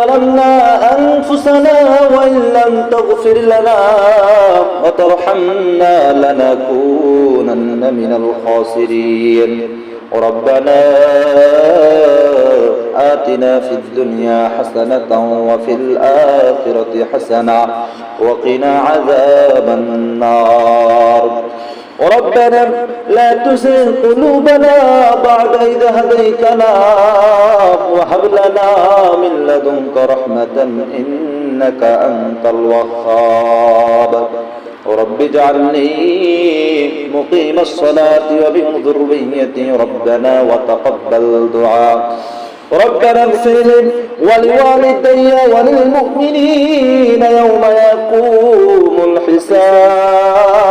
ظلمنا أنفسنا وإن لم تغفر لنا وترحمنا لنكونن من الخاسرين ربنا آتنا في الدنيا حسنة وفي الآخرة حسنة وقنا عذاب النار ربنا لا تزغ قلوبنا بعد إذ هديتنا وهب لنا من لدنك رحمة إنك أنت الوهاب رب اجعلني مقيم الصلاة ومن ذريتي ربنا وتقبل دعاء ربنا اغفر لي ولوالدي وللمؤمنين يوم يقوم الحساب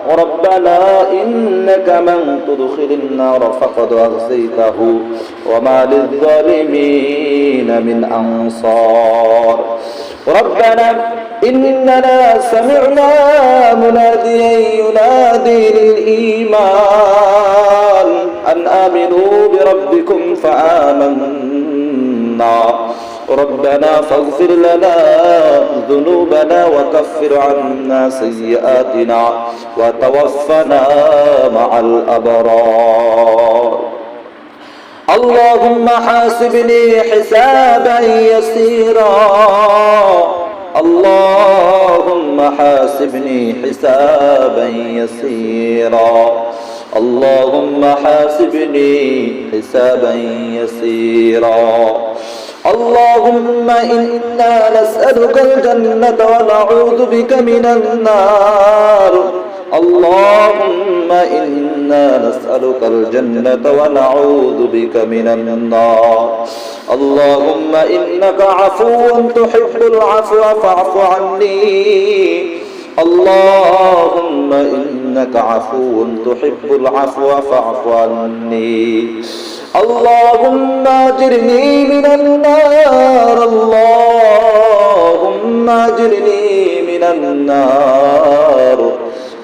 ربنا إنك من تدخل النار فقد أخزيته وما للظالمين من أنصار ربنا إننا سمعنا مناديا ينادي للإيمان أن آمنوا بربكم فآمنا ربنا فاغفر لنا ذنوبنا وكفر عنا سيئاتنا وتوفنا مع الأبرار اللهم حاسبني حسابا يسيرا اللهم حاسبني حسابا يسيرا اللهم حاسبني حسابا يسيرا اللهم إنا نسألك الجنة ونعوذ بك من النار اللهم إنا نسألك الجنة ونعوذ بك من النار اللهم إنك عفو تحب العفو فاعف عني اللهم إنك عفو تحب العفو فاعف عني اللهم أجرني من النار اللهم أجرني من النار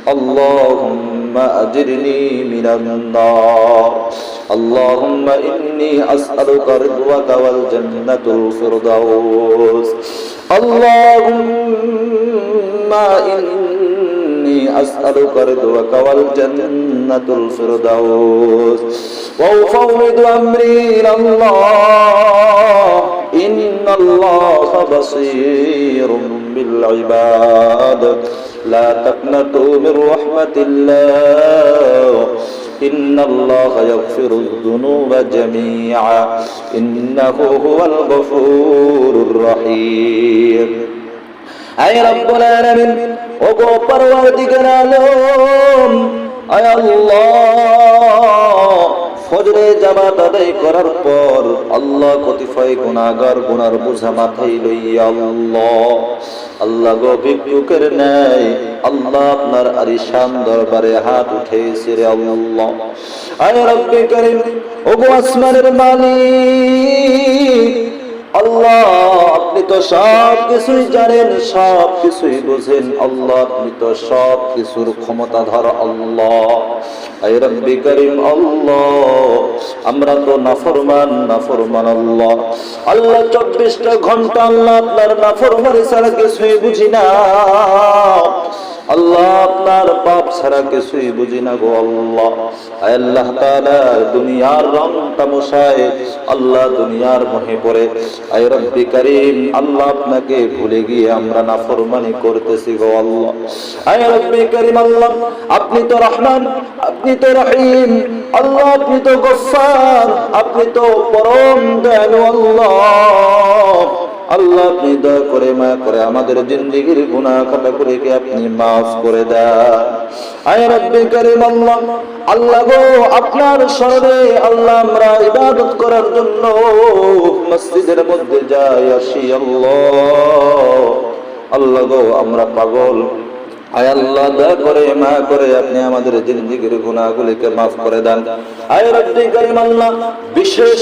اللهم أجرني من النار اللهم إني أسألك رضوك والجنة الفردوس اللهم إني أسألك رضوك والجنة الفردوس وأفوض أمري إلى الله إن الله بصير بالعباد لا تقنطوا من رحمة الله إن الله يغفر الذنوب جميعا إنه هو الغفور الرحيم أي رب العالمين ওগো পরওয়ারদিগার আলম আয় আল্লাহ ফজরে জামাত আদায় করার পর আল্লাহ কতিপয় গুনাহগার গুনার বোঝা মাথায় লইয়া আল্লাহ গো ভিক্ষুকের ন্যায় আল্লাহ আপনার আরিশান দরবারে হাত উঠেছে রে আল্লাহ আয় রব্বে করিম ওগো আসমানের মালিক আল্লাহ আপনি তো সব কিছুই জানেন সব কিছুই বুঝেন আল্লাহ আপনি তো সব কিছুর ক্ষমতাধর আল্লাহ আয় রব্বে করিম আল্লাহ আমরা তো নাফরমান আল্লাহ আল্লাহ 24টা ঘন্টা আল্লাহ আপনার নাফরমানি ছাড়া কিছুই বুঝি না আল্লাহ আপনার পাপ ছাড়া কিছুই বুঝি না গো আল্লাহ আয় আল্লাহ তাআলা দুনিয়ার রং তামাশায় আল্লাহ দুনিয়ার মোহে পড়ে আয় রব্বে করিম আল্লাহ আপনাকে ভুলে গিয়ে আমরা নাফরমানি করতেছি গো আল্লাহ আয় রব্বে করিম আল্লাহ আপনি তো রহমান আপনি তো রহিম আল্লাহ আপনি তো গফফার আপনি তো পরম দয়ালু আল্লাহ আল্লাহ আপনি দয়া করে মায়া করে আমাদের জিন্দেগির গুনাহ খাতাগুলোকে আপনি মাফ করে দেন আয় রব্বে করিম আল্লাহ আল্লাহ গো আপনার শরণে আল্লাহ আমরা ইবাদত করার জন্য মসজিদের মধ্যে যাই আসি আল্লাহ গো আমরা পাগল আয় আল্লাহ দয়া করে মায়া করে আপনি আমাদের জিন্দেগির গুনাহগুলোকে মাফ করে দেন আয় রব্বে করিম আল্লাহ বিশেষ